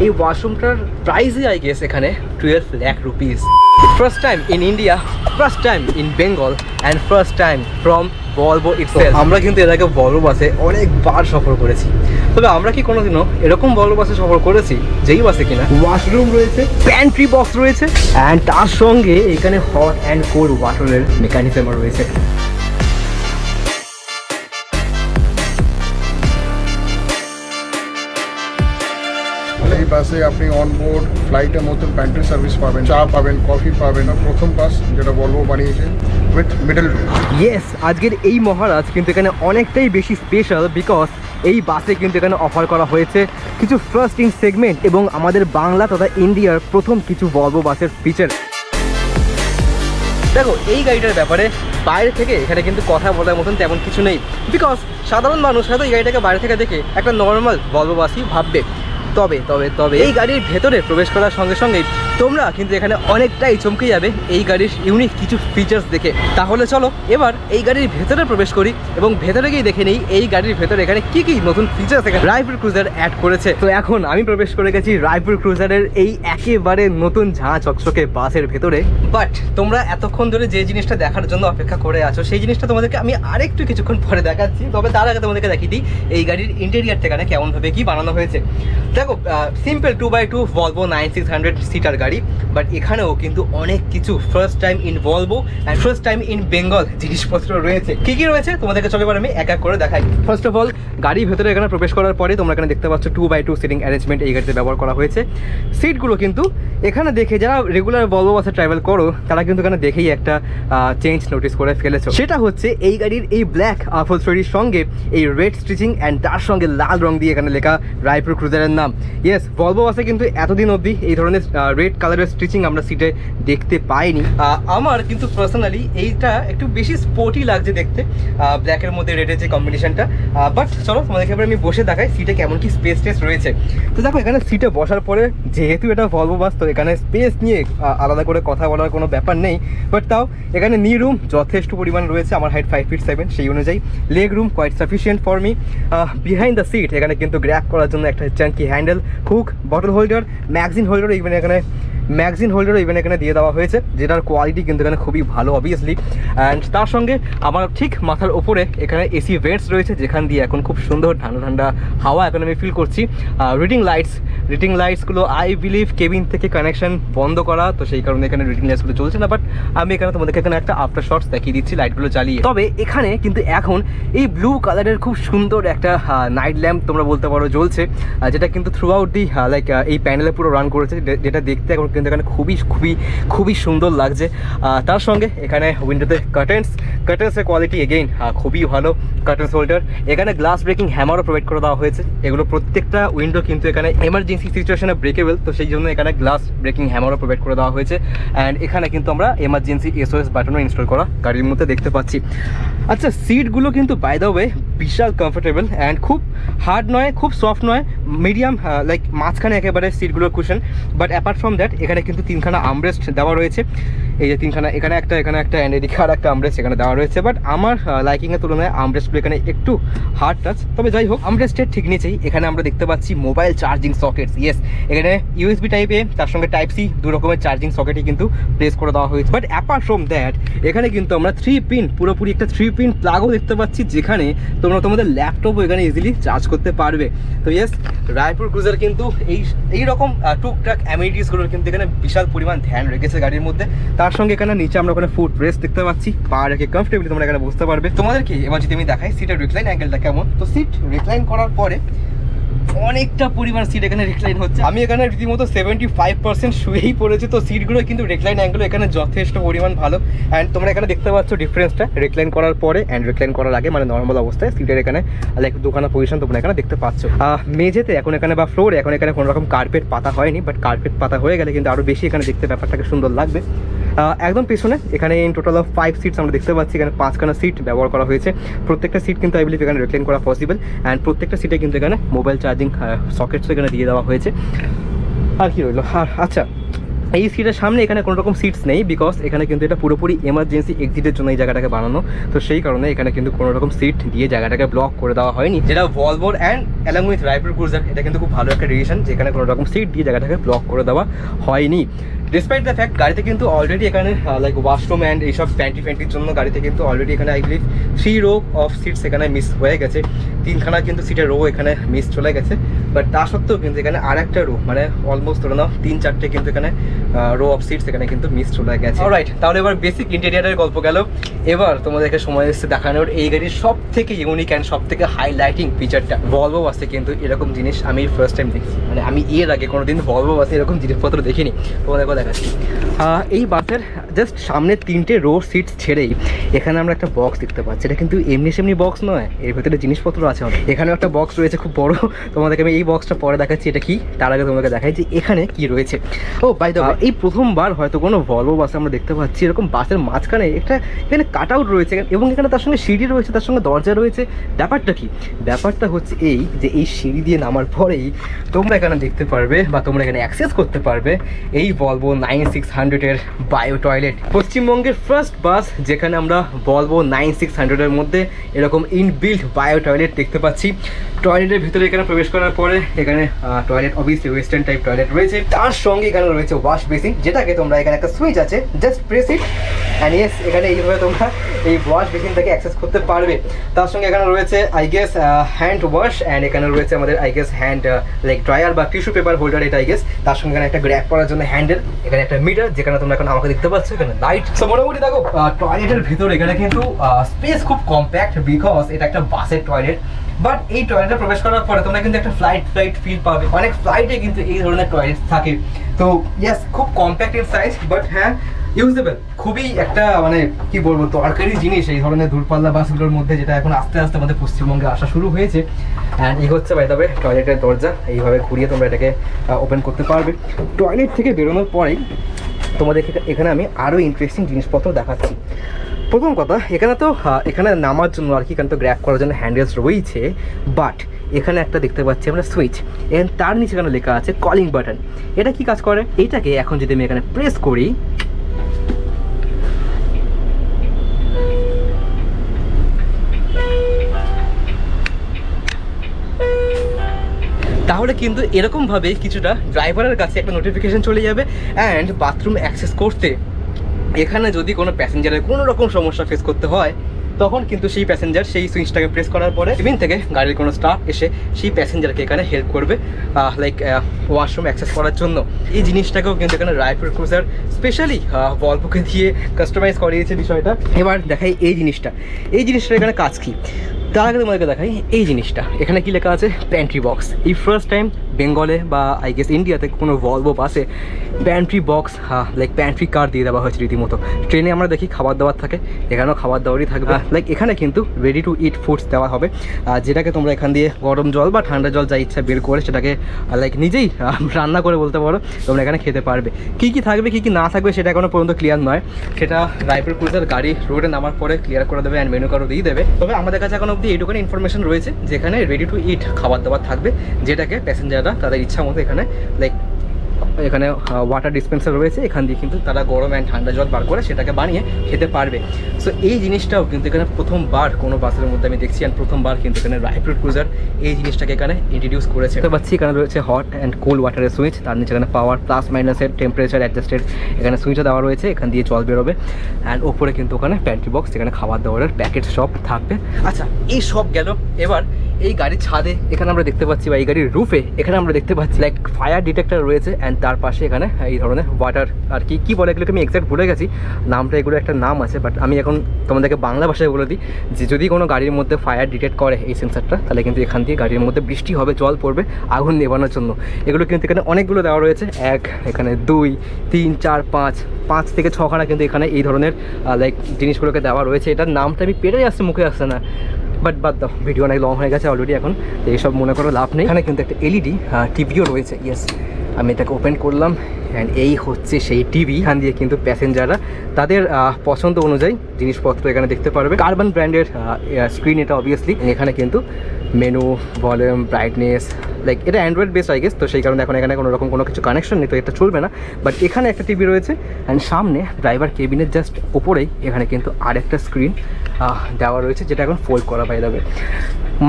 এই ওয়াশরুমটার প্রাইসই I guess এখানে 12 lakh rupees. First time in India, first time in Bengal and first time from Volvo itself. আমরা কিন্তু এর আগে ভলভো বাসে অনেকবার সফর করেছি, তবে আমরা কি কোনোদিনও এরকম ভলভো বাসে সফর করেছি যেই বাসে কিনা ওয়াশরুম রয়েছে, প্যান্ট্রি বক্স রয়েছে অ্যান্ড তার সঙ্গে এখানে হট অ্যান্ড কোল্ড ওয়াটারের মেকানিজমও রয়েছে। এই বাসে আপনি অনবোর্ড ফ্লাইটের মতন প্যান্ট্রি সার্ভিস পাবেন, চা পাবেন, কফি পাবেন। প্রথম বাস যেটা ভলভো বানিয়েছে উইথ মিডল রুম। ইয়েস, আজকের এই মহারাজ কিন্তু এখানে অনেকটাই বেশি স্পেশাল বিকজ এই বাসে কিন্তু এখানে অফার করা হয়েছে কিছু ফার্স্ট ইন সেগমেন্ট এবং আমাদের বাংলা তথা ইন্ডিয়ার প্রথম কিছু ভলভো বাসের ফিচার। দেখো, এই গাড়িটার ব্যাপারে বাইরে থেকে এখানে কিন্তু কথা বলার মতন তেমন কিছু নেই বিকজ সাধারণ মানুষ হয়তো এই গাড়িটাকে বাইরে থেকে দেখে একটা নর্মাল ভলভো বাসই ভাববে। তবে তবে তবে এই গাড়ির ভেতরে প্রবেশ করার সঙ্গে সঙ্গেই তোমরা কিন্তু এখানে অনেকটাই চমকে যাবে এই গাড়ির ইউনিক কিছু ফিচার্স দেখে। তাহলে চলো এবার এই গাড়ির ভেতরে প্রবেশ করি এবং ভেতরে গিয়ে দেখে নিই এই গাড়ির ভেতরে এখানে কি কি নতুন ফিচার্স এখানে রায়পুর ক্রুজার অ্যাড করেছে। তো এখন আমি প্রবেশ করে গেছি রায়পুর ক্রুজারের এই একেবারে নতুন ঝাঁ চকচকে বাসের ভেতরে। বাট তোমরা এতক্ষণ ধরে যে জিনিসটা দেখার জন্য অপেক্ষা করে আছো সেই জিনিসটা তোমাদেরকে আমি আরেকটু কিছুক্ষণ পরে দেখাচ্ছি। তবে তার আগে তোমাদেরকে দেখিয়ে দিই এই গাড়ির ইন্টেরিয়ারটা এখানে কেমনভাবে কি বানানো হয়েছে। দেখো, সিম্পল 2x2 ভলভো 9600 সিটার গাড়ি, বাট এখানেও কিন্তু অনেক কিছু first time in Volvo and first time in Bengal জিনিসপত্র রয়েছে। কি কি রয়েছে তোমাদেরকে চলো এবার আমি এক এক করে দেখাই। ফার্স্ট অফ অল, গাড়ির ভেতরে এখানে প্রবেশ করার পরে তোমরা এখানে দেখতে পাচ্ছ 2x2 সিটিং অ্যারেঞ্জমেন্ট এই গাড়িতে ব্যবহার করা হয়েছে। সিটগুলো কিন্তু এখানে দেখে যারা রেগুলার ভলভো বাসে ট্রাভেল করো তারা কিন্তু এখানে দেখেই একটা চেঞ্জ নোটিস করে ফেলেছো। সেটা হচ্ছে এই গাড়ির এই ব্ল্যাক আপহোলস্টারির সঙ্গে এই রেড স্টিচিং অ্যান্ড তার সঙ্গে লাল রং দিয়ে এখানে লেখা রায়পুর ক্রুজারের নাম। ইয়েস, ভলভো বাসে কিন্তু এতদিন অবধি এই ধরনের রেড কালারের স্টিচিং আমরা সিটে দেখতে পাইনি। আমার কিন্তু পার্সোনালি এইটা একটু বেশি স্পোর্টি লাগছে দেখতে, ব্ল্যাকের মধ্যে রেডের যে কম্বিনেশনটা। বাট চলো তোমাদেরকে এবার আমি বসে দেখাই সিটে কেমন কি স্পেস টেস রয়েছে। তো দেখো, এখানে সিটে বসার পরে যেহেতু এটা ভলভো বাস তো এখানে স্পেস নিয়ে আলাদা করে কথা বলার কোনো ব্যাপার নেই, বাট তাও এখানে নি রুম যথেষ্ট পরিমাণ রয়েছে। আমার হাইট 5 feet 7, সেই অনুযায়ী leg room quite sufficient for me. Behind the seat এখানে কিন্তু গ্র্যাব করার জন্য একটা chunky handle, hook, bottle holder, magazine holder even এখানে দিয়ে দেওয়া হয়েছে, যেটার কোয়ালিটি কিন্তু এখানে খুবই ভালো অবভিয়াসলি। অ্যান্ড তার সঙ্গে আমার ঠিক মাথার ওপরে এখানে এসি ভেন্টস রয়েছে যেখান দিয়ে এখন খুব সুন্দর ঠান্ডা ঠান্ডা হাওয়া এখন আমি ফিল করছি। রিডিং লাইটসগুলো আই বিলিভ কেবিন থেকে কানেকশন বন্ধ করা, তো সেই কারণে এখানে রিডিং লাইটসগুলো চলছে না, বাট আমি এখানে তোমাদেরকে এখানে একটা আফটার শটস দেখিয়ে দিচ্ছি লাইটগুলো জ্বালিয়ে। তবে এখানে কিন্তু এখন এই ব্লু কালারের খুব সুন্দর একটা নাইট ল্যাম্প তোমরা বলতে পারো জ্বলছে, যেটা কিন্তু থ্রু আউট দি লাইক এই প্যানেলে পুরো রান করেছে, যেটা দেখতে এখন কিন্তু এখানে খুবই সুন্দর লাগছে। তার সঙ্গে এখানে উইন্ডোতে কার্টেন্সের কোয়ালিটি এগেইন খুবই ভালো। কার্টেন্স হোল্ডার, এখানে গ্লাস ব্রেকিং হ্যামারও প্রোভাইড করে দেওয়া হয়েছে। এগুলো প্রত্যেকটা উইন্ডো কিন্তু এখানে এমার্জেন্সি সিচুয়েশনে ব্রেকেবল, তো সেই জন্য এখানে গ্লাস ব্রেকিং হ্যামারও প্রোভাইড করে দেওয়া হয়েছে। অ্যান্ড এখানে কিন্তু আমরা এমার্জেন্সি SOS বাটনও ইনস্টল করা গাড়ির মধ্যে দেখতে পাচ্ছি। আচ্ছা, সিটগুলো কিন্তু বাই দ্য ওয়ে বিশাল কমফোর্টেবল অ্যান্ড খুব হার্ড নয়, খুব সফট নয়, মিডিয়াম লাইক মাঝখানে একেবারে সিটগুলোর cushion. But apart from that এখানে কিন্তু 3খানা আমরেস্ট দেওয়া রয়েছে। এই যে 3খানা, এখানে একটা অ্যান্ড এদিকে আর একটা আমরেস্ট এখানে দেওয়া রয়েছে। বাট আমার লাইকিংয়ের তুলনায় আমরেস্টগুলো এখানে একটু হার্ড টাচ, তবে যাই হোক আমরেস্টের ঠিক নিচেই এখানে আমরা দেখতে পাচ্ছি মোবাইল চার্জিং সকেটস। ইয়েস, এখানে USB টাইপ A তার সঙ্গে টাইপ C দু রকমের চার্জিং সকেটই কিন্তু প্লেস করে দেওয়া হয়েছে। বাট অ্যাপার্ট ফ্রম দ্যাট এখানে কিন্তু আমরা 3 পিন পুরোপুরি একটা 3 পিন প্লাগও দেখতে পাচ্ছি, যেখানে তোমরা তোমাদের ল্যাপটপও এখানে ইজিলি চার্জ করতে পারবে। তো ইয়েস, রায়পুর ক্রুজার কিন্তু এই রকম টুকটাক অ্যামিনিটিসগুলোর কিন্তু এখানে বিশাল পরিমাণ ধ্যান রেখেছে গাড়ির মধ্যে। তার সঙ্গে এখানে নিচে আমরা ওখানে ফুট রেস্ট দেখতে পাচ্ছি, পা রেখে কমফর্টেবলি তোমরা এখানে বুঝতে পারবে। তোমাদেরকে এবার যদি আমি দেখাই সিটের রিক্লাইন অ্যাঙ্গেলটা কেমন, তো সিট রিক্লাইন করার পরে অনেকটা পরিমাণ সিট এখানে রিক্লাইন হচ্ছে। আমি এখানে রীতিমতো 75% শুয়েই পড়েছি, তো সিটগুলো কিন্তু রিক্লাইন অ্যাঙ্গেল এখানে যথেষ্ট পরিমাণ ভালো। অ্যান্ড তোমরা এখানে দেখতে পাচ্ছ ডিফারেন্সটা রিক্লাইন করার পরে অ্যান্ড রিক্লাইন করার আগে, মানে নর্মাল অবস্থায় সিটের এখানে লাইক দুখানা পজিশন তোমরা এখানে দেখতে পাচ্ছ। মেঝেতে এখন এখানে বা ফ্লোরে এখন এখানে কোনো রকম কার্পেট পাতা হয়নি, বাট কার্পেট পাতা হয়ে গেলে কিন্তু আরও বেশি এখানে দেখতে ব্যাপারটাকে সুন্দর লাগবে। একদম পেছনে এখানে ইন টোটাল অফ 5 সিটস আমরা দেখতে পাচ্ছি, এখানে 5খানা সিট ব্যবহার করা হয়েছে। প্রত্যেকটা সিট কিন্তু আই বিলিভ এখানে রিক্লাইন করা পসিবল, অ্যান্ড প্রত্যেকটা সিটে কিন্তু এখানে মোবাইল চার্জিং সকেটসও এখানে দিয়ে দেওয়া হয়েছে। আর কি রইলো, আর আচ্ছা এই সিটের সামনে এখানে কোনো রকম সিটস নেই, বিকজ এখানে কিন্তু এটা পুরোপুরি এমার্জেন্সি এক্সিটের জন্য এই জায়গাটাকে বানানো। তো সেই কারণে এখানে কিন্তু কোনো রকম সিট দিয়ে জায়গাটাকে ব্লক করে দেওয়া হয়নি, যেটা ভলভোর and along with rider cruiser এটা কিন্তু খুব ভালো একটা রিলেশন, যেখানে কোনো রকম সিট দিয়ে জায়গাটাকে ব্লক করে দেওয়া হয়নি। ডিসপাইট দ্য ফ্যাক্ট গাড়িতে কিন্তু অলরেডি এখানে লাইক ওয়াশরুম অ্যান্ড এইসব প্যান্টির জন্য গাড়িতে কিন্তু অলরেডি এখানে I believe 3 row of seats এখানে মিস হয়ে গেছে, 3খানা কিন্তু সিটের রো এখানে মিস চলে গেছে। বাট তা সত্ত্বেও কিন্তু এখানে আর একটা রো মানে অলমোস্ট ধরে নাও 3-4টে কিন্তু এখানে রো অফ সিটস এখানে কিন্তু মিস চলে গেছে। অলরাইট, তাহলে এবার বেসিক ইন্টেরিয়ারের গল্প গেল। এবার তোমাদেরকে সময় এসেছে দেখানোর এই গাড়ির সব থেকে ইউনিক অ্যান্ড সব থেকে হাইলাইটিং ফিচারটা। ভলভো বাসে কিন্তু এরকম জিনিস আমি ফার্স্ট টাইম দেখছি, মানে আমি এর আগে কোনোদিন ভলভো বাসে এরকম জিনিসপত্র দেখিনি। তোমাদেরকে দেখাচ্ছি, এই বাসের জাস্ট সামনে 3টে রো সিটস ছেড়েই এখানে আমরা একটা বক্স দেখতে পাচ্ছি। এটা কিন্তু এমনি সেমনি বক্স নয়, এর ভেতরে জিনিসপত্র আছে অনেক। এখানেও একটা বক্স রয়েছে খুব বড়, তোমাদেরকে আমি এই বক্সটা পরে দেখাচ্ছি এটা কি, তার আগে তোমাকে দেখাই যে এখানে কি রয়েছে। ও বাই দ্য ওয়ে, এই প্রথমবার হয়তো কোনো ভলভো বাসে আমরা দেখতে পাচ্ছি এরকম বাসের মাঝখানে একটা এখানে কাট আউট রয়েছে, এবং এখানে তার সঙ্গে সিঁড়ি রয়েছে, তার সঙ্গে দরজা রয়েছে। ব্যাপারটা কি? ব্যাপারটা হচ্ছে এই যে এই সিঁড়ি দিয়ে নামার পরেই তোমরা এখানে দেখতে পারবে বা তোমরা এখানে অ্যাক্সেস করতে পারবে এই ভলভো 9600-এর বায়ো টয়লেট। পশ্চিমবঙ্গের ফার্স্ট বাস যেখানে আমরা ভলভো 9600-এর মধ্যে এরকম ইনবিল্ট বায়ো টয়লেট দেখতে পাচ্ছি। টয়লেটের ভিতরে এখানে প্রবেশ করার পরে এখানে toilet obviously western type toilet রয়েছে, তার সঙ্গে এখানে রয়েছে ওয়াশ বেসিন, যেটাকে তোমরা এখানে একটা সুইচ আছে, just press it and yes এখানে এইভাবে তোমরা এই ওয়াশ বেসিনটাকে অ্যাক্সেস করতে পারবে। তার সঙ্গে এখানে রয়েছে I guess hand wash and এখানে রয়েছে আমাদের I guess hand like dryer বা টিস্যু পেপার হোল্ডার, এটা আই গেস। তার সঙ্গে এখানে একটা গ্র্যাব করার জন্য হ্যান্ডেল, এখানে একটা মিটার যেখানে তোমরা এখন আমাকে দেখতে পাচ্ছ, এখানে লাইট। সো মোটামুটি দেখো টয়লেটের ভিতরে এখানে কিন্তু স্পেস খুব কম্প্যাক্ট, বিকজ এটা একটা বাসের টয়লেট। বাট এই টয়লেটে প্রবেশ করার পরে তোমরা কিন্তু একটা ফ্লাইট ফিল পাবে। অনেক ফ্লাইটে কিন্তু এই ধরনের টয়লেট থাকে। তো ইয়েস, খুব কম্প্যাক্ট ইন সাইজ, বাট হ্যাঁ ইউজেবল। খুবই একটা মানে কি বলবো দরকারি জিনিস এই ধরনের দূরপাল্লা বাসগুলোর মধ্যে, যেটা এখন আস্তে আস্তে আমাদের পশ্চিমবঙ্গে আসা শুরু হয়েছে। অ্যান্ড এই হচ্ছে বাই দ্য ওয়ে টয়লেটের দরজা, এইভাবে ঘুরিয়ে তোমরা এটাকে ওপেন করতে পারবে। টয়লেট থেকে বেরোনোর পরেই তোমাদের এখানে আমি আরও ইন্টারেস্টিং জিনিসপত্র দেখাচ্ছি। প্রথম কথা, এখানে তো এখানে নামার জন্য আর কি এখানে তো গ্র্যাব করার জন্য হ্যান্ডেলস রয়েছে, বাট এখানে একটা দেখতে পাচ্ছি আমরা সুইচ, এখানে তার নিচে এখানে লেখা আছে কলিং বাটন। এটা কি কাজ করে? এটাকে এখন যদি আমি এখানে প্রেস করি, তাহলে কিন্তু এরকমভাবে কিছুটা ড্রাইভারের কাছে একটা নোটিফিকেশন চলে যাবে। অ্যান্ড বাথরুম অ্যাক্সেস করতে এখানে যদি কোনো প্যাসেঞ্জারের কোনো রকম সমস্যা ফেস করতে হয়, তখন কিন্তু সেই প্যাসেঞ্জার সেই সুইচটাকে প্রেস করার পরে ইভিন থেকে গাড়ির কোনো স্টাফ এসে সেই প্যাসেঞ্জারকে এখানে হেল্প করবে লাইক ওয়াশরুম অ্যাক্সেস করার জন্য। এই জিনিসটাকেও কিন্তু এখানে রাইডার ক্রুজার স্পেশালি ভলভোকে দিয়ে কাস্টমাইজ করিয়েছে বিষয়টা। এবার দেখাই এই জিনিসটা এখানে কাজ কি। তার আগে তোমাদেরকে দেখাই এই জিনিসটা, এখানে কি লেখা আছে প্যান্ট্রি বক্স। এই ফার্স্ট টাইম বেঙ্গলে বা আই গেস ইন্ডিয়াতে কোনো ভলভো বাসে প্যান্ট্রি বক্স লাইক প্যান্ট্রি কার দিয়ে দেওয়া হয়েছে রীতিমতো। ট্রেনে আমরা দেখি খাবার দাবার থাকে, এখানেও খাবার দাবারই থাকবে। লাইক এখানে কিন্তু রেডি টু ইট ফুডস দেওয়া হবে, যেটাকে তোমরা এখান দিয়ে গরম জল বা ঠান্ডা জল যা ইচ্ছা বের করে সেটাকে লাইক নিজেই রান্না করে বলতে পারো তোমরা এখানে খেতে পারবে। কী কী থাকবে কী কী না থাকবে সেটা এখনও পর্যন্ত ক্লিয়ার নয়, সেটা রাইডার ক্রুজার গাড়ি রোডে নামার পরে ক্লিয়ার করে দেবে অ্যান্ড মেনু কার্ডও দিয়ে দেবে। তবে আমাদের কাছে এখন অবধি এইটুখানি ইনফরমেশন রয়েছে যেখানে রেডি টু ইট খাবার দাবার থাকবে, যেটাকে প্যাসেঞ্জাররা তাদের ইচ্ছা মতো এখানে লাইক এখানে ওয়াটার ডিসপেন্সার রয়েছে, এখান দিয়ে কিন্তু তারা গরম অ্যান্ড ঠান্ডা জল বার করে সেটাকে বানিয়ে খেতে পারবে। সো এই জিনিসটাও কিন্তু এখানে প্রথমবার কোনো বাসের মধ্যে আমি দেখছি, অ্যান্ড প্রথমবার কিন্তু এখানে রাইডার ক্রুজার এই জিনিসটাকে এখানে ইন্ট্রোডিউস করেছে। দেখতে পাচ্ছি এখানে রয়েছে হট অ্যান্ড কোল্ড ওয়াটারের সুইচ, তার নিচে এখানে পাওয়ার প্লাস মাইনাসের টেম্পারেচার অ্যাডজাস্টেড এখানে সুইচও দেওয়া রয়েছে, এখান দিয়ে জল বেরোবে। অ্যান্ড ওপরে কিন্তু ওখানে প্যান্ট্রি বক্স যেখানে খাবার দাবারের প্যাকেট সব থাকবে। আচ্ছা, এই সব গেল। এবার এই গাড়ির ছাদে এখানে আমরা দেখতে পাচ্ছি বা এই গাড়ির রুফে এখানে আমরা দেখতে পাচ্ছি লাইক ফায়ার ডিটেক্টর রয়েছে, অ্যান্ড তার পাশে এখানে এই ধরনের ওয়াটার আর কি বলে এগুলোকে আমি এক্সাক্ট ভুলে গেছি নামটা, এগুলো একটা নাম আছে, বাট আমি এখন তোমাদেরকে বাংলা ভাষায় বলে দিই যে যদি কোনো গাড়ির মধ্যে ফায়ার ডিটেক্ট করে এই সেন্সারটা, তাহলে কিন্তু এখান দিয়ে গাড়ির মধ্যে বৃষ্টি হবে, জল পড়বে আগুন নেভানোর জন্য। এগুলো কিন্তু এখানে অনেকগুলো দেওয়া রয়েছে, এখানে 2, 3, 4, 5 থেকে 6খানা কিন্তু এখানে এই ধরনের লাইক জিনিসগুলোকে দেওয়া রয়েছে। এটার নামটা আমি পেরে আসছে, মুখে আসছে না, বাট বাদ দাও, ভিডিও অনেক লং হয়ে গেছে অলরেডি এখন, তো এইসব মনে করো লাভ নেই। এখানে কিন্তু একটা এলইডি টিভিও রয়েছে। ইয়েস, আমি এটাকে ওপেন করলাম, অ্যান্ড এই হচ্ছে সেই টিভি। এখান দিয়ে কিন্তু প্যাসেঞ্জাররা তাদের পছন্দ অনুযায়ী জিনিসপত্র এখানে দেখতে পারবে। কার্বন ব্র্যান্ডের স্ক্রিন এটা অবভিয়াসলি। এখানে কিন্তু মেনু, ভলিউম, ব্রাইটনেস, লাইক এটা অ্যান্ড্রয়েড বেস আই গেস, তো সেই কারণে এখন এখানে কোনো রকম কোনো কিছু কানেকশন নেই, তো এটা চলবে না। বাট এখানে একটা টিভি রয়েছে অ্যান্ড সামনে ড্রাইভার কেবিনের জাস্ট ওপরেই এখানে কিন্তু আরেকটা স্ক্রিন দেওয়া রয়েছে, যেটা এখন ফোল্ড করা পাই যাবে।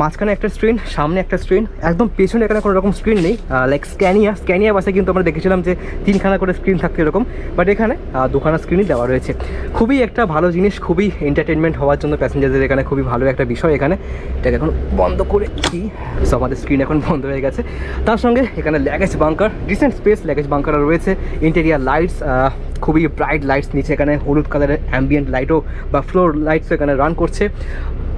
মাঝখানে একটা স্ক্রিন, সামনে একটা স্ক্রিন, একদম পেছনে এখানে কোনো রকম স্ক্রিন নেই। লাইক স্ক্যানিয়া বাসে কিন্তু আমরা দেখেছিলাম যে 3খানা করে স্ক্রিন থাকতো এরকম, বাট এখানে 2খানা স্ক্রিনই দেওয়া রয়েছে। খুবই একটা ভালো জিনিস, খুবই এন্টারটেনমেন্ট হওয়ার জন্য প্যাসেঞ্জারদের এখানে খুবই ভালো একটা বিষয়। এখানে এটাকে এখন বন্ধ করে কি, সো আমাদের স্ক্রিন এখন বন্ধ হয়ে গেছে। তার সঙ্গে এখানে luggage bunker, decent space luggage bunker রয়েছে। ইন্টেরিয়ার লাইটস, খুবই ব্রাইট লাইটস, নিচে এখানে হলুদ কালারের অ্যাম্বিয়েন্ট লাইটও বা ফ্লোর লাইটসও এখানে রান করছে।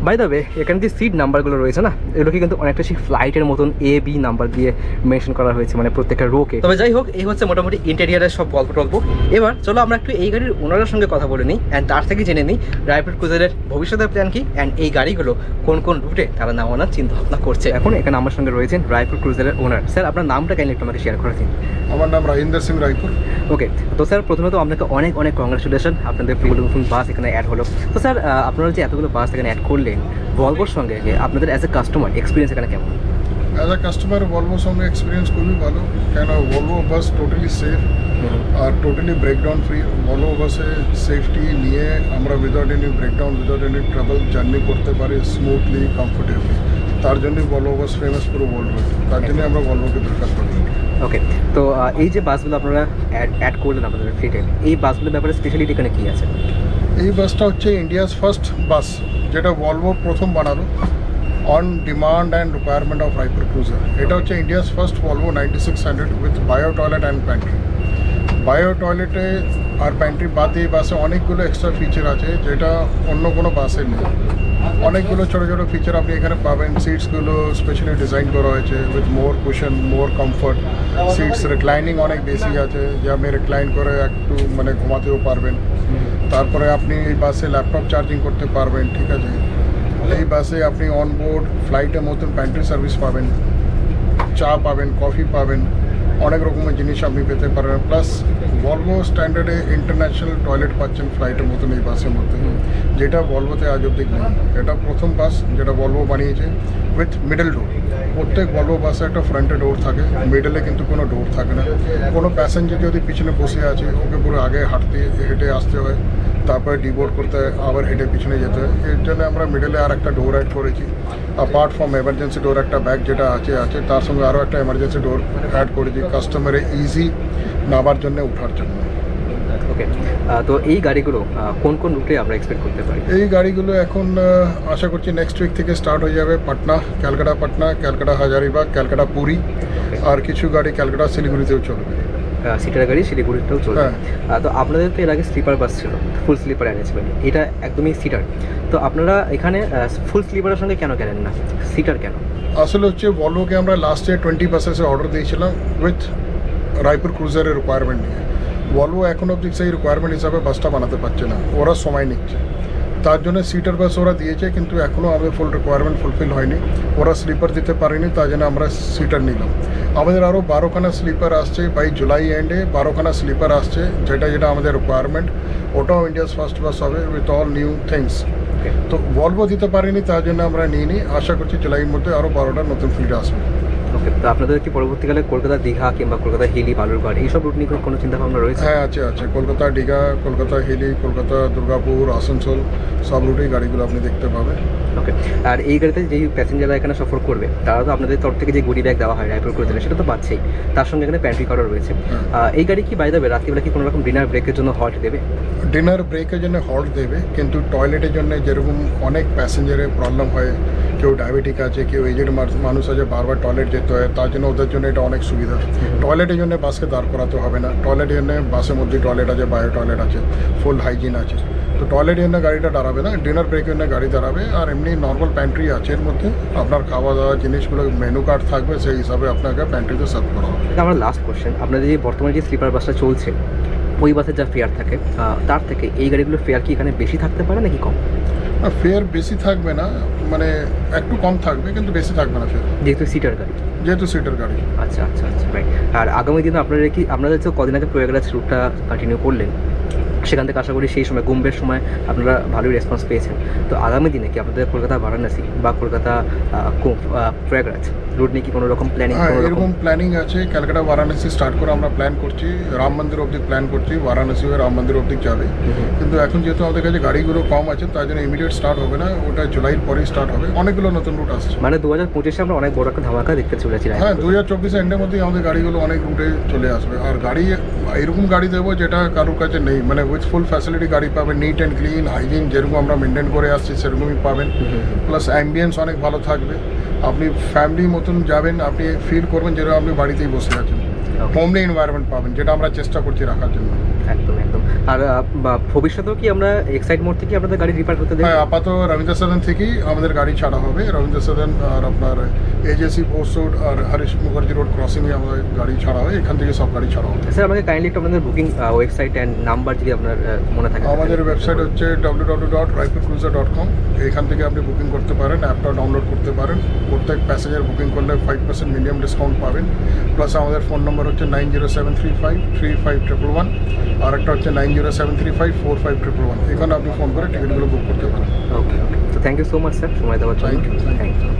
বাই দ্য ওয়ে, এখানে যে সিট নাম্বারগুলো রয়েছে না, এগুলোকে কিন্তু অনেকটা সেই ফ্লাইটের মতন A-B নাম্বার দিয়ে মেনশন করা হয়েছে, মানে প্রত্যেকটা রোকে। তবে যাই হোক, এই হচ্ছে মোটামুটি ইন্টেরিয়ারের সব গল্প টল্প। এবার চলো আমরা একটু এই গাড়ির ওনারের সঙ্গে কথা বলে নিই অ্যান্ড তার থেকে জেনে নিই রাইপুর ক্রুজারের ভবিষ্যতের প্ল্যান কি অ্যান্ড এই গাড়িগুলো কোন কোন রুটে তারা নামানোর চিন্তা ভাবনা করছে। এখন এখানে আমার সঙ্গে রয়েছেন রাইপুর ক্রুজারের ওনার। স্যার, আপনার নামটা কাইন্ডলি একটু আমাকে শেয়ার করে দিন। আমার নাম রাহিন্দর সিং রায়পুর। ওকে, তো স্যার প্রথমত আপনাকে অনেক অনেক কংগ্রাচুলেশন, আপনাদের নতুন বাস এখানে অ্যাড হলো। তো স্যার, আপনারা যে এতগুলো বাস এখানে অ্যাড করলেন ভলভোর সঙ্গে, আপনাদের অ্যাজ এ কাস্টমার এক্সপিরিয়েন্স এখানে কেমন? অ্যাজ আ কাস্টমার ভলভোর সঙ্গে এক্সপিরিয়েন্স খুবই ভালো, কেন ভলভো বাস টোটালি সেফ আর টোটালি ব্রেকডাউন ফ্রি। ভলভো বাসে সেফটি নিয়ে আমরা without any breakdown, without any travel journey করতে পারি স্মুথলি, কমফোর্টেবলি। তার জন্যই ভলভো বাস ফেমাস পুরো ওয়ার্ল্ড। তার জন্যই আমরা ভলভোকে প্রেফার করি। ওকে, তো এই যে বাসগুলো আপনারা অ্যাড করলেন আপনাদের ফ্লিটে, এই বাসগুলোর ব্যাপারে স্পেশালিটি এখানে কী আছে? এই বাসটা হচ্ছে ইন্ডিয়াস ফার্স্ট বাস, যেটা ভলভো প্রথম বানালো on demand and requirement of Raipur cruiser. এটা হচ্ছে India's first Volvo 9600 with bio toilet and pantry. Bio টয়লেটে আর প্যান্ট্রি বাদ দিয়ে বাসে অনেকগুলো এক্সট্রা ফিচার আছে, যেটা অন্য কোনো বাসে নেই। অনেকগুলো ছোটো ছোটো ফিচার আপনি এখানে পাবেন। সিটসগুলো স্পেশালি ডিজাইন করা হয়েছে with more cushion, more comfort. Seats reclining অনেক বেশি আছে, যে আপনি রিক্লাইন করে একটু মানে ঘুমাতেও পারবেন। তারপরে আপনি এই বাসে ল্যাপটপ চার্জিং করতে পারবেন, ঠিক আছে। এই বাসে আপনি অনবোর্ড ফ্লাইটের মতন প্যান্ট্রি সার্ভিস পাবেন, চা পাবেন, কফি পাবেন, অনেক রকমের জিনিস আপনি পেতে পারবেন। প্লাস ভলভো স্ট্যান্ডার্ডে ইন্টারন্যাশনাল টয়লেট পাচ্ছেন ফ্লাইটের মতন এই বাসের মধ্যে, যেটা ভলভোতে আজ অব্দি নেই। এটা প্রথম বাস যেটা ভলভো বানিয়েছে উইথ মিডল ডোর। প্রত্যেক ভলভো বাসে একটা ফ্রন্টে ডোর থাকে, মিডলে কিন্তু কোনো ডোর থাকে না। কোনো প্যাসেঞ্জার যদি পিছনে বসে আছে, ওকে পুরো আগে হেঁটে আসতে হয়, তারপরে ডিবোর্ড করতে হয়, আবার হেঁটে পিছনে যেতে হয়। এর জন্য আমরা মিডলে আর একটা ডোর অ্যাড করেছি। অ্যাপার্ট ফ্রম এমার্জেন্সি ডোর একটা ব্যাগ যেটা আছে তার সঙ্গে আরও একটা এমার্জেন্সি ডোর অ্যাড করেছি কাস্টমারে ইজি নামার জন্য, ওঠার জন্য। ওকে, তো এই গাড়িগুলো কোন কোন রুটে আমরা এক্সপেক্ট করতে পারি? এই গাড়িগুলো এখন আশা করছি নেক্সট উইক থেকে স্টার্ট হয়ে যাবে। পাটনা, ক্যালকাটা হাজারিবাগ, ক্যালকাটা পুরী, আর কিছু গাড়ি ক্যালকাটা শিলিগুড়িতেও চলবে। সিটার গাড়ি শিলিগুড়িতেও চলবে। তো আপনাদের তো এর আগে স্লিপার বাস ছিল, ফুল স্লিপার অ্যারেঞ্জমেন্ট, এটা একদমই সিটার। তো আপনারা এখানে ফুল স্লিপারের সঙ্গে কেন গেলেন না, সিটার কেন? আসলে হচ্ছে ভলভোকে আমরা লাস্ট ইয়ার 20 বাসেসে অর্ডার দিয়েছিলাম উইথ রায়পুর ক্রুজারের রিকোয়ারমেন্ট নিয়ে। ভলভো এখন অবধি সেই রিকোয়ারমেন্ট হিসাবে বাসটা বানাতে পারছে না, ওরা সময় নিচ্ছে। তার জন্য সিটার বাস ওরা দিয়েছে, কিন্তু এখনও আমাদের ফুল রিকোয়ারমেন্ট ফুলফিল হয়নি। ওরা স্লিপার দিতে পারেনি, তার জন্য আমরা সিটার নিলাম। আমাদের আরও 12খানা স্লিপার আসছে বাই জুলাই এন্ডে, 12খানা স্লিপার আসছে, যেটা আমাদের রিকোয়ারমেন্ট। ওটাও ইন্ডিয়াস ফার্স্ট বাস হবে উইথ অল নিউ থিংস। তো ভলভো দিতে পারিনি, তার জন্য আমরা নিইনি। আশা করছি জুলাইয়ের মধ্যে আরও 12টা নতুন ফ্লিট আসবে। ওকে, তো আপনাদের কি পরবর্তীকালে কলকাতা দীঘা কিংবা কলকাতা হিলি, বালুরঘাট এইসব রুট নিয়ে কোনো চিন্তা ভাবনা রয়েছে? হ্যাঁ, আছে। কলকাতা দীঘা, কলকাতা হিলি, কলকাতা দুর্গাপুর, আসানসোল, সব রুটেই গাড়িগুলো আপনি দেখতে পাবেন। ওকে, আর এই গাড়িতে যেই প্যাসেঞ্জাররা এখানে সফর করবে তারা তো আপনাদের তরফ থেকে যে গুডি ব্যাগ দেওয়া হয় রাইপুর ক্রুজারে, সেটা তো পাচ্ছেই, তার সঙ্গে এখানে প্যান্ট্রি করা রয়েছে। এই গাড়ি কি বাই দেবে রাত্রিবেলা কি কোনো রকম ডিনার ব্রেকের জন্য হল্ট দেবে? ডিনার ব্রেকের জন্য হল্ট দেবে, কিন্তু টয়লেটের জন্য যেরকম অনেক প্যাসেঞ্জারের প্রবলেম হয়, কেউ ডায়াবেটিক আছে, কেউ এজেড মানুষ আছে, বারবার টয়লেট যেতে হয়, তার জন্য ওদের জন্য এটা অনেক সুবিধা। টয়লেটের জন্য বাসকে দাঁড় করাতে হবে না। টয়লেটের জন্য বাসের মধ্যে টয়লেট আছে, বায়ো টয়লেট আছে, ফুল হাইজিন আছে। তো টয়লেটের জন্য গাড়িটা দাঁড়াবে না, ডিনার ব্রেকের জন্য গাড়ি দাঁড়াবে। আর এমনি নর্মাল প্যান্ট্রি আছে এর মধ্যে, আপনার খাওয়া দাওয়া জিনিসগুলো মেনু কার্ড থাকবে, সেই হিসাবে আপনাকে প্যান্ট্রিতে সার্ভ করা হবে। আমার লাস্ট কোশ্চেন, আপনাদের যে বর্তমানে যে স্লিপার বাসটা চলছে ওই বাসের যা ফেয়ার থাকে তার থেকে এই গাড়িগুলোর ফেয়ার কি এখানে বেশি থাকতে পারে নাকি কম? ফেয়ার বেশি থাকবে না, মানে একটু কম থাকবে, কিন্তু বেশি থাকবে না ফেয়ার, যেহেতু সিটার গাড়ি। যেহেতু সিটের গাড়ি। আচ্ছা আচ্ছা আচ্ছা, রাইট। আর আগামী দিনে আপনাদের তো কদিন আগে প্রয়াগরাজ রুটটা কন্টিনিউ করলেন, সেখান থেকে আশা করি সেই সময় কুম্ভের সময় আপনারা ভালোই রেসপন্স পেয়েছেন। তো আগামী দিনে কি আপনাদের কলকাতা বারাণসী বা কলকাতা প্রয়াগরাজ রুট নিয়ে কি কোনো রকম প্ল্যানিং? হ্যাঁ, এরকম প্ল্যানিং আছে। ক্যালকাটা বারাণসী স্টার্ট করে আমরা প্ল্যান করছি, রাম মন্দির অবধি প্ল্যান করছি, বারাণসী হয়ে রাম মন্দির অবধি যাবে। কিন্তু এখন যেহেতু আমাদের কাছে গাড়িগুলো কম আছে, তার জন্য ইমিডিয়েট স্টার্ট হবে না, ওটা জুলাইয়ের পরেই স্টার্ট হবে। অনেকগুলো নতুন রুট আসছে, মানে 2025-এ আমরা অনেক বড় একটা ধামাকা দেখতে চলেছি। হ্যাঁ, 2024 এন্ডের মধ্যেই আমাদের গাড়িগুলো অনেক রুটে চলে আসবে। আর গাড়ি এরকম গাড়ি দেবো যেটা কারোর কাছে নেই, মানে উইথ ফুল ফ্যাসিলিটি গাড়ি পাবেন, নিট অ্যান্ড ক্লিন, হাইজিন যেরকম আমরা মেনটেন করে আসছি সেরকমই পাবেন। প্লাস অ্যাম্বিয়েন্স অনেক ভালো থাকবে, আপনি ফ্যামিলি মতন যাবেন, আপনি ফিল করবেন যেরকম আপনি বাড়িতেই বসে আছেন, হোমলি এনভায়রনমেন্ট পাবেন, যেটা আমরা চেষ্টা করছি রাখার জন্য। একদম একদম। আর ভবিষ্যতেও কি আমরা এক্সাইড মোড থেকে আপনাদের গাড়ি রিপেয়ার করতে দেব? হ্যাঁ, আপাতত রবীন্দ্র সদন থেকেই আমাদের গাড়ি ছাড়া হবে। রবীন্দ্র সদন আর আপনার এজেসি পোস্ট রোড আর হরিশ মুখার্জি রোড ক্রসিংয়ে আমাদের গাড়ি ছাড়া হয়, এখান থেকে সব গাড়ি ছাড়া হবে। স্যার আমাকে কাইন্ডলি একটু আপনাদের বুকিং ওয়েবসাইট অ্যান্ড নাম্বার যদি আপনার মনে থাকে। আমাদের ওয়েবসাইট হচ্ছে www.raipurcruiser.com। এখান থেকে আপনি বুকিং করতে পারেন, অ্যাপটা ডাউনলোড করতে পারেন। প্রত্যেক প্যাসেঞ্জার বুকিং করলে 5% মিনিমাম ডিসকাউন্ট পাবেন। প্লাস আমাদের ফোন নম্বর হচ্ছে 9073535111, আর একটা হচ্ছে 9073545111। এখানে আপনি ফোন করে টিকিটগুলো বুক করতে পারেন। ওকে ওকে, তো thank you so much sir সময় দেওয়ার জন্য। Thank you.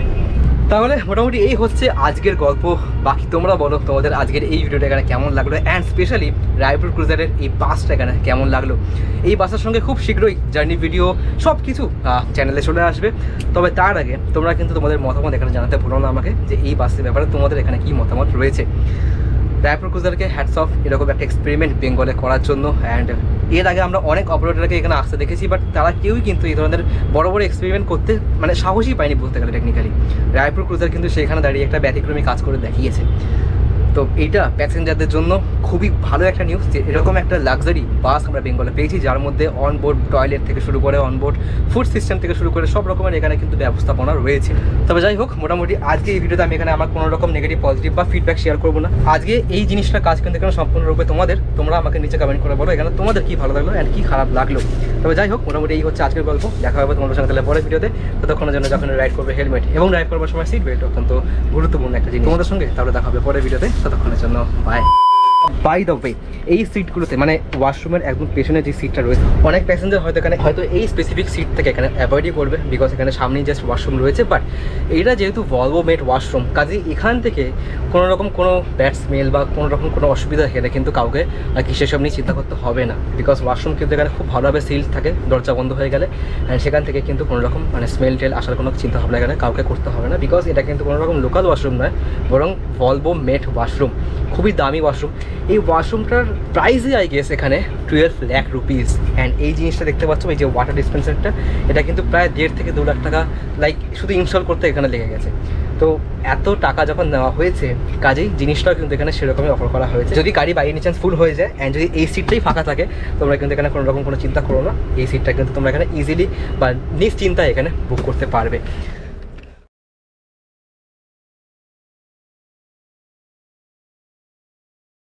তাহলে মোটামুটি এই হচ্ছে আজকের গল্প। বাকি তোমরা বলো তোমাদের আজকের এই ভিডিওটা এখানে কেমন লাগলো, অ্যান্ড স্পেশালি রায়পুর ক্রুজারের এই বাসটা এখানে কেমন লাগলো। এই বাসের সঙ্গে খুব শীঘ্রই জার্নি ভিডিও সব কিছু চ্যানেলে চলে আসবে। তবে তার আগে তোমরা কিন্তু তোমাদের মতামত এখানে জানাতে ভুলো না আমাকে, যে এই বাসের ব্যাপারে তোমাদের এখানে কী মতামত রয়েছে। রায়পুর ক্রুজারকে হ্যাটস অফ এরকম একটা এক্সপেরিমেন্ট বেঙ্গলে করার জন্য। অ্যান্ড এর আগে আমরা অনেক অপারেটরকে এখানে আসতে দেখেছি, বাট তারা কেউই কিন্তু এই ধরনের বড় বড় এক্সপেরিমেন্ট করতে মানে সাহসই পায়নি বলতে গেলে টেকনিক্যালি। রায়পুর ক্রুজার কিন্তু সেখানে দাঁড়িয়ে একটা ব্যতিক্রমী কাজ করে দেখিয়েছে। তো এইটা প্যাসেঞ্জারদের জন্য খুবই ভালো একটা নিউজ যে এরকম একটা লাক্সারি বাস আমরা বেঙ্গলে পেয়েছি, যার মধ্যে অনবোর্ড টয়লেট থেকে শুরু করে অনবোর্ড ফুড সিস্টেম থেকে শুরু করে সব রকমের এখানে কিন্তু ব্যবস্থাপনা রয়েছে। তবে যাই হোক, মোটামুটি আজকে এই ভিডিওতে আমি এখানে আমার কোনো রকম নেগেটিভ পজিটিভ বা ফিডব্যাক শেয়ার করবো না। আজকে এই জিনিসটার কাজ কিন্তু এখানে সম্পূর্ণরূপে তোমরা আমাকে নিচে কমেন্ট করে বলো এখানে তোমাদের কী ভালো লাগলো অ্যান্ড কী খারাপ লাগলো। তবে যাই হোক, মোটামুটি এই হচ্ছে আজকের গল্প। দেখা হবে তোমাদের সঙ্গে তাহলে পরের ভিডিওতে। ততক্ষণের জন্য যখন রাইড করবে হেলমেট এবং রাইড করবার সময় সিট বেল্ট অত্যন্ত গুরুত্বপূর্ণ একটা জিনিস তোমাদের সঙ্গে। তাহলে দেখা হবে পরের ভিডিওতে, ততক্ষণের জন্য বাই। বাই দ্য ওয়ে, এই সিটগুলোতে মানে ওয়াশরুমের একদম পেছনে যে সিটটা রয়েছে, অনেক প্যাসেঞ্জার হয়তো এই স্পেসিফিক সিট থেকে এখানে অ্যাভয়েডই করবে, বিকজ এখানে সামনেই জাস্ট ওয়াশরুম রয়েছে। বাট এটা যেহেতু ভলভো মেড ওয়াশরুম, কাজেই এখান থেকে কোনো রকম কোনো ব্যাড স্মেল বা কোনো রকম কোনো অসুবিধা এখানে কিন্তু কাউকে আর কি সেসব নিয়ে চিন্তা করতে হবে না, বিকজ ওয়াশরুম কিন্তু এখানে খুব ভালোভাবে সিল থাকে দরজা বন্ধ হয়ে গেলে। অ্যান্ড সেখান থেকে কিন্তু কোনো রকম মানে স্মেল টেল আসার কোনো চিন্তা ভাবনা এখানে কাউকে করতে হবে না, বিকজ এটা কিন্তু কোনো রকম লোকাল ওয়াশরুম নয়, বরং ভলভো মেড ওয়াশরুম, খুবই দামি ওয়াশরুম। এই ওয়াশরুমটার প্রাইসই আই গেস এখানে 12 লাখ রুপিস। অ্যান্ড এই জিনিসটা দেখতে পাচ্ছ, এই যে ওয়াটার ডিসপেন্সারটা, এটা কিন্তু প্রায় 1.5 থেকে 2 লাখ টাকা লাইক শুধু ইনস্টল করতে এখানে লেগে গেছে। তো এত টাকা যখন নেওয়া হয়েছে, কাজেই জিনিসটাও কিন্তু এখানে সেরকমই অফার করা হয়েছে। যদি গাড়ি বাই এনি চান্স ফুল হয়ে যায় অ্যান্ড যদি এই সিটটাই ফাঁকা থাকে, তোমরা কিন্তু এখানে কোনো রকম কোনো চিন্তা করো না, এই সিটটা কিন্তু তোমরা এখানে ইজিলি বা নিশ্চিন্তায় এখানে বুক করতে পারবে।